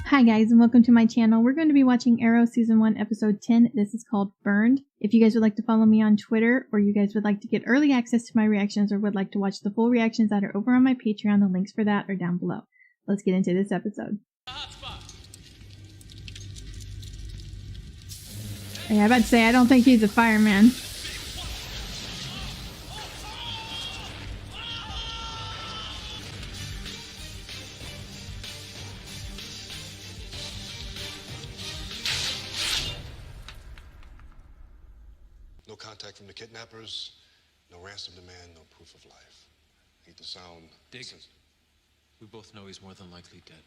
Hi guys, and welcome to my channel. We're going to be watching Arrow Season 1, Episode 10. This is called Burned. If you guys would like to follow me on Twitter, or you guys would like to get early access to my reactions, or would like to watch the full reactions that are over on my Patreon, the links for that are down below. Let's get into this episode. Yeah, I'm about to say, I don't think he's a fireman. No contact from the kidnappers, no ransom demand, no proof of life. Hate to sound... Dig. We both know he's more than likely dead.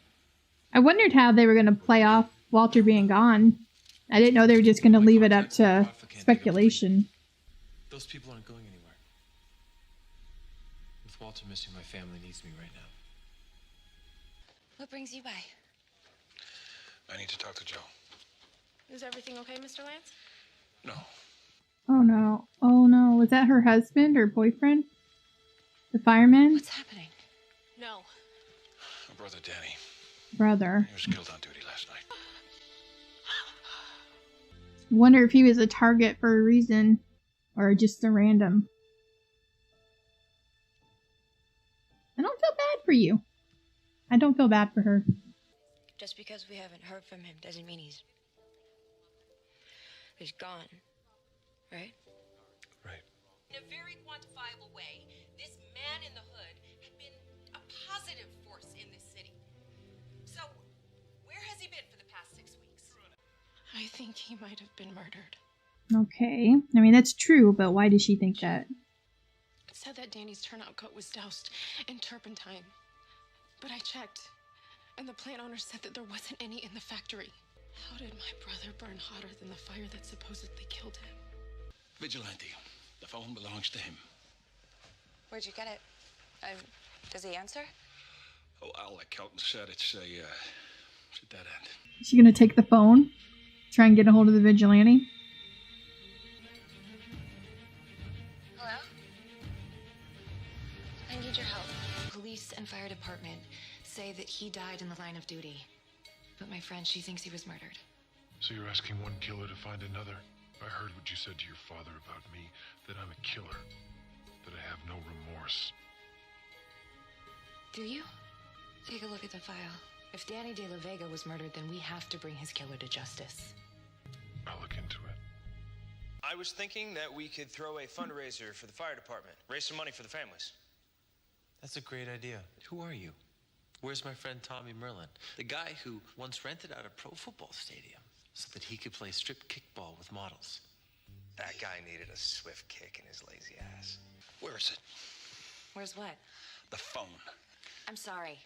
I wondered how they were going to play off Walter being gone. I didn't know they were just going to leave it up to speculation. Those people aren't going anywhere. With Walter missing, my family needs me right now. What brings you by? I need to talk to Joe. Is everything okay, Mr. Lance? No. Oh no. Oh no. Was that her husband or boyfriend? The fireman? What's happening? No. My brother Danny. Brother. He was killed on duty last night. Wonder if he was a target for a reason. Or just a random. I don't feel bad for you. I don't feel bad for her. Just because we haven't heard from him doesn't mean he's gone. Right? Right. In a very quantifiable way, this man in the hood had been a positive force in this city. So, where has he been for the past 6 weeks? I think he might have been murdered. Okay. I mean, that's true, but why does she think that? It said that Danny's turnout coat was doused in turpentine. But I checked, and the plant owner said that there wasn't any in the factory. How did my brother burn hotter than the fire that supposedly killed him? Vigilante. The phone belongs to him. Where'd you get it? Does he answer? Oh, Al, like Kelton said, it's a dead end. Is she gonna take the phone? Try and get a hold of the vigilante? Hello? I need your help. Police and fire department say that he died in the line of duty. But my friend, she thinks he was murdered. So you're asking one killer to find another? I heard what you said to your father about me, that I'm a killer, that I have no remorse. Do you? Take a look at the file. If Danny De La Vega was murdered, then we have to bring his killer to justice. I'll look into it. I was thinking that we could throw a fundraiser for the fire department, raise some money for the families. That's a great idea. Who are you? Where's my friend Tommy Merlin? The guy who once rented out a pro football stadium so that he could play strip kickball with models. That guy needed a swift kick in his lazy ass. Where is it? Where's what? The phone. I'm sorry.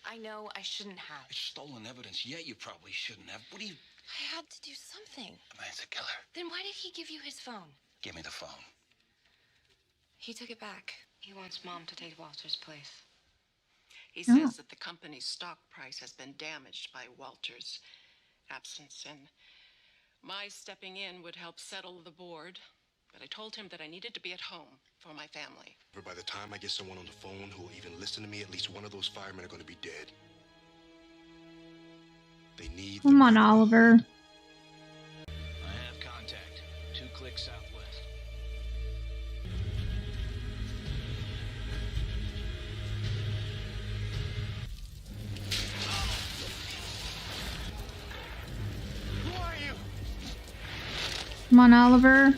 I know I shouldn't have. It's stolen evidence. Yeah, you probably shouldn't have. What do you... I had to do something. The man's a killer. Then why did he give you his phone? Give me the phone. He took it back. He wants Mom to take Walter's place. He says that the company's stock price has been damaged by Walter's absence, and my stepping in would help settle the board. But I told him that I needed to be at home for my family. But by the time I get someone on the phone who will even listen to me, at least one of those firemen are going to be dead. They need... Come on, Oliver. I have contact. 2 clicks southwest. Come on, Oliver.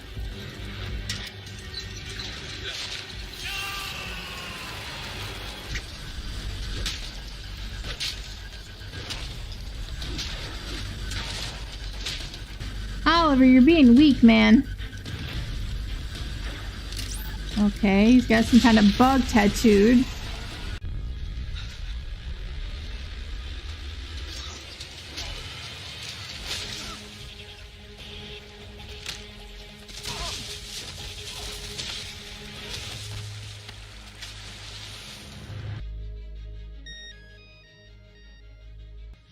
Oliver, you're being weak, man. Okay, he's got some kind of bug tattooed.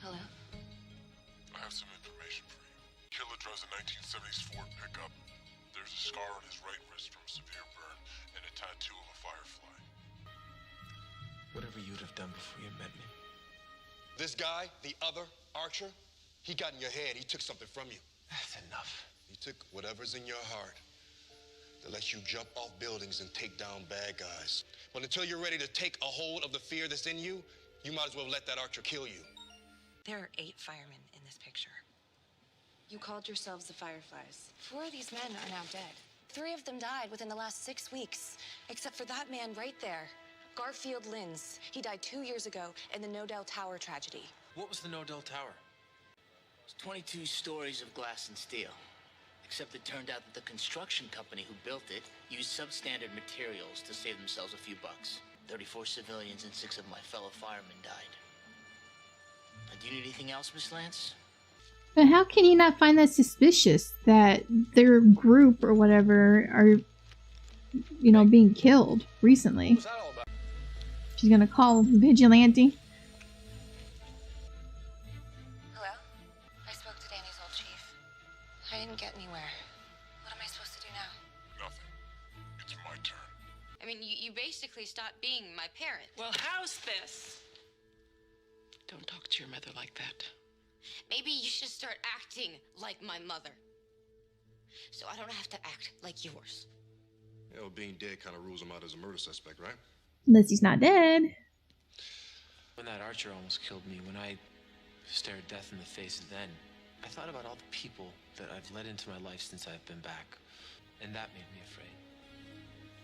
Hello? I have some information for you. Killer drives a 1970s Ford pickup. There's a scar on his right wrist from a severe burn and a tattoo of a firefly. Whatever you'd have done before you met me. This guy, the other Archer, he got in your head. He took something from you. That's enough. He took whatever's in your heart that lets you jump off buildings and take down bad guys. But until you're ready to take a hold of the fear that's in you, you might as well let that Archer kill you. There are 8 firemen in this picture. You called yourselves the Fireflies. 4 of these men are now dead. 3 of them died within the last 6 weeks, except for that man right there, Garfield Linz. He died 2 years ago in the Nodell Tower tragedy. What was the Nodell Tower? It was 22 stories of glass and steel. Except it turned out that the construction company who built it used substandard materials to save themselves a few bucks. 34 civilians and 6 of my fellow firemen died. Now, do you need anything else, Miss Lance? But how can you not find that suspicious that their group or whatever are, you know, being killed recently? What's that all about? She's gonna call Vigilante. Hello? I spoke to Danny's old chief. I didn't get anywhere. What am I supposed to do now? Nothing. It's my turn. I mean, you basically stopped being my parent. Well, how's this? Don't talk to your mother like that. Maybe you should start acting like my mother. So I don't have to act like yours. You know, being dead kind of rules him out as a murder suspect, right? Unless he's not dead. When that Archer almost killed me, when I stared death in the face then, I thought about all the people that I've let into my life since I've been back. And that made me afraid.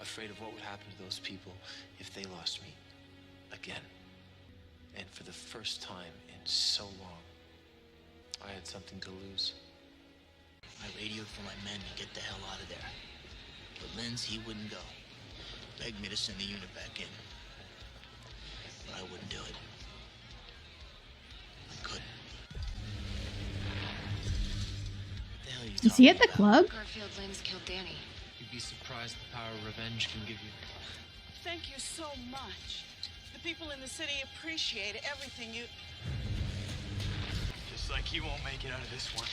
Afraid of what would happen to those people if they lost me again. And for the first time in so long, I had something to lose. I radioed for my men to get the hell out of there. But Linz, he wouldn't go. Begged me to send the unit back in. But I wouldn't do it. I couldn't. What the hell are you Is he at the talking club? Garfield Linz killed Danny. You'd be surprised the power revenge can give you. Thank you so much. The people in the city appreciate everything you... Just like you won't make it out of this one.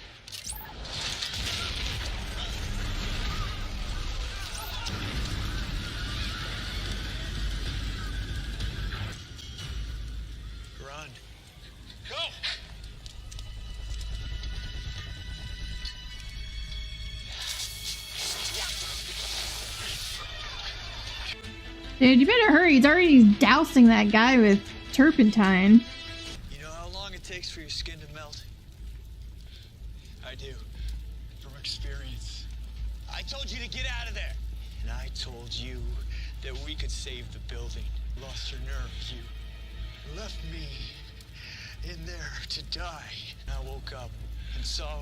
Run. Go! Dude, you better hurry. He's already dousing that guy with turpentine. You know how long it takes for your skin to melt? I do. From experience. I told you to get out of there. And I told you that we could save the building. You lost your nerve. You left me in there to die. And I woke up and saw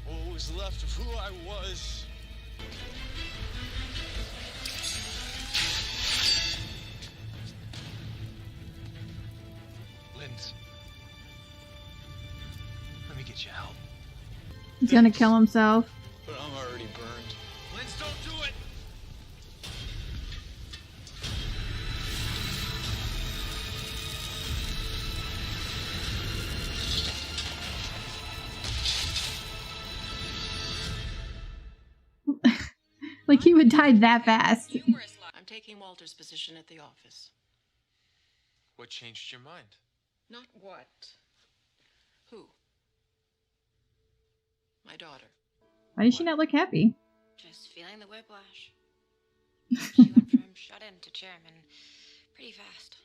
what was left of who I was. Linz, let me get you help. He's gonna kill himself. But I'm already burned. Linz, don't do it! Like he would die that fast. I'm taking Walter's position at the office. What changed your mind? Not what. Who? My daughter. Why does she not look happy? Just feeling the whiplash. She went from shut-in to chairman pretty fast.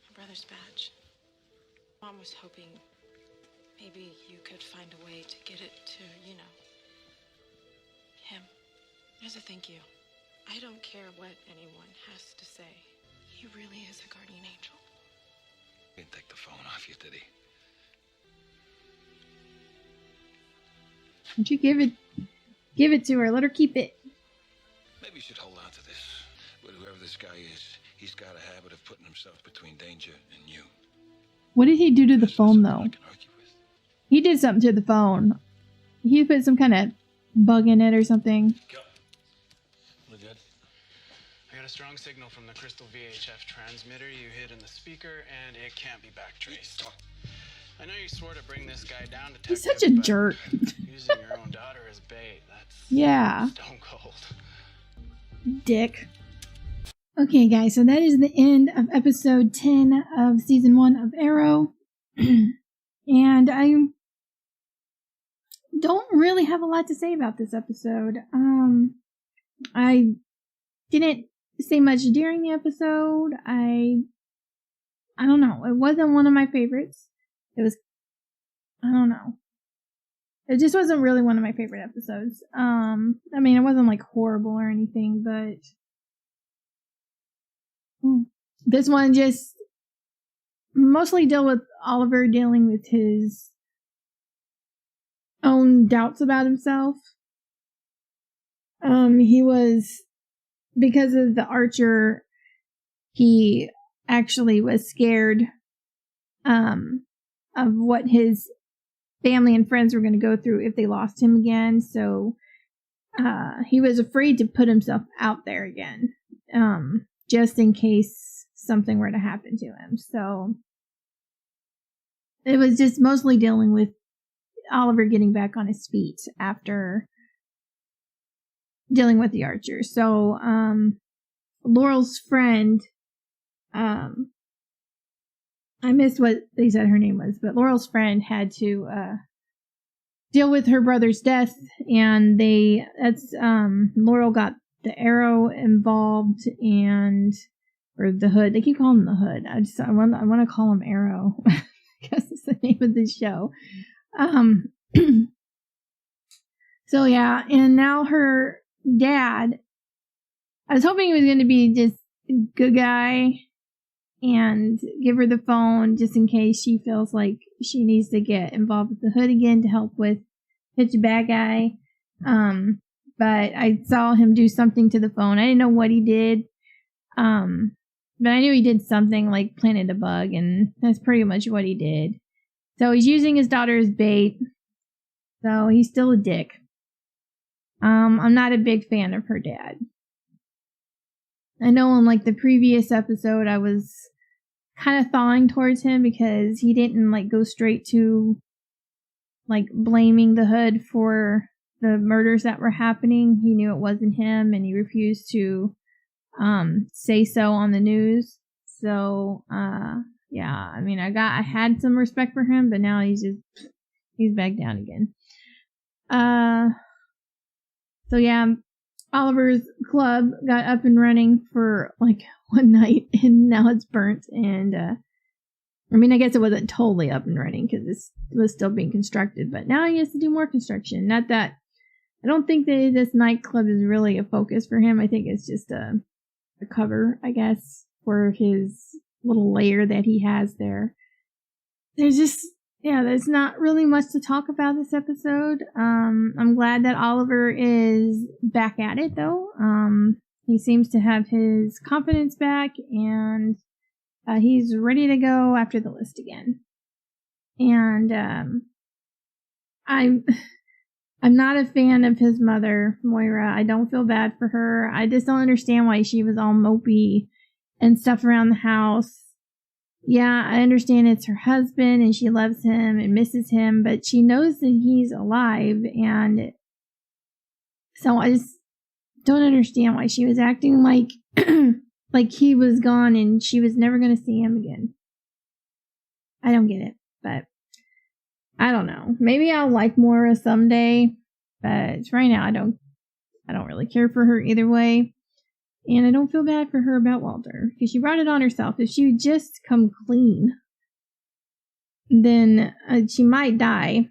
My brother's badge. Mom was hoping maybe you could find a way to get it to, you know, him. As a thank you. I don't care what anyone has to say. He really is a guardian angel. Didn't take the phone off you, did he? Why don't you give it to her? Let her keep it. Maybe you should hold on to this. But whoever this guy is, he's got a habit of putting himself between danger and you. What did he do to the phone though? He did something to the phone. He put some kind of bug in it or something. Go. We're good. I got a strong signal from the crystal VHF transmitter you hid in the speaker, and it can't be backtraced. I know you swore to bring this guy down, detective. He's such a jerk. Using your own daughter as bait, that's Yeah. stone cold. Dick. Okay, guys, so that is the end of episode 10 of season 1 of Arrow. And I don't really have a lot to say about this episode. I didn't say much during the episode. I don't know. It wasn't one of my favorites. It was, I don't know. It just wasn't really one of my favorite episodes. I mean, it wasn't like horrible or anything, but this one just mostly dealt with Oliver dealing with his own doubts about himself. He was, because of the Archer, he actually was scared of what his family and friends were going to go through if they lost him again. So he was afraid to put himself out there again, just in case something were to happen to him. So it was just mostly dealing with Oliver getting back on his feet after dealing with the Archer. So Laurel's friend, I missed what they said her name was, but Laurel's friend had to deal with her brother's death, and Laurel got the Arrow involved, or the Hood. They keep calling him the Hood. I want to call him Arrow because it's the name of the show. So yeah, and now her dad, I was hoping he was going to be just a good guy and give her the phone just in case she feels like she needs to get involved with the Hood again to help with Hitch a Bad Guy. But I saw him do something to the phone. I didn't know what he did. But I knew he did something like planted a bug, and that's pretty much what he did. So he's using his daughter as bait. So he's still a dick. I'm not a big fan of her dad. I know in like the previous episode I was kind of thawing towards him because he didn't like go straight to like blaming the Hood for the murders that were happening. He knew it wasn't him, and he refused to say so on the news. So yeah, I mean, I had some respect for him, but now he's back down again. So yeah, Oliver's club got up and running for like one night, and now it's burnt. And I mean, I guess it wasn't totally up and running because it was still being constructed, but now he has to do more construction. Not that I don't think that this nightclub is really a focus for him. I think it's just a cover, I guess, for his little lair that he has there. There's not really much to talk about this episode. I'm glad that Oliver is back at it, though. He seems to have his confidence back, and he's ready to go after the list again. And I'm not a fan of his mother, Moira. I don't feel bad for her. I just don't understand why she was all mopey and stuff around the house. Yeah, I understand it's her husband and she loves him and misses him, but she knows that he's alive, and so I just don't understand why she was acting like like he was gone and she was never going to see him again. I don't get it, but I don't know. Maybe I'll like Moira someday, but right now I don't really care for her either way. And I don't feel bad for her about Walter, because she brought it on herself. If she would just come clean, then she might die,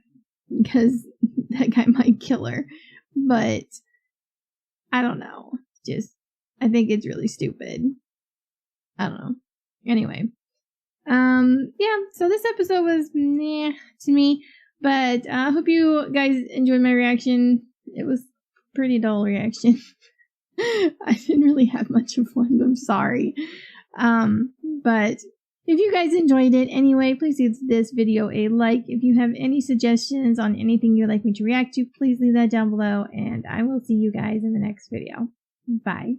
because that guy might kill her. But I don't know. I think it's really stupid. I don't know. Anyway. Yeah, so this episode was meh to me, but I hope you guys enjoyed my reaction. It was a pretty dull reaction. I didn't really have much of one. I'm sorry. But if you guys enjoyed it anyway, please give this video a like. If you have any suggestions on anything you'd like me to react to, please leave that down below, and I will see you guys in the next video. Bye.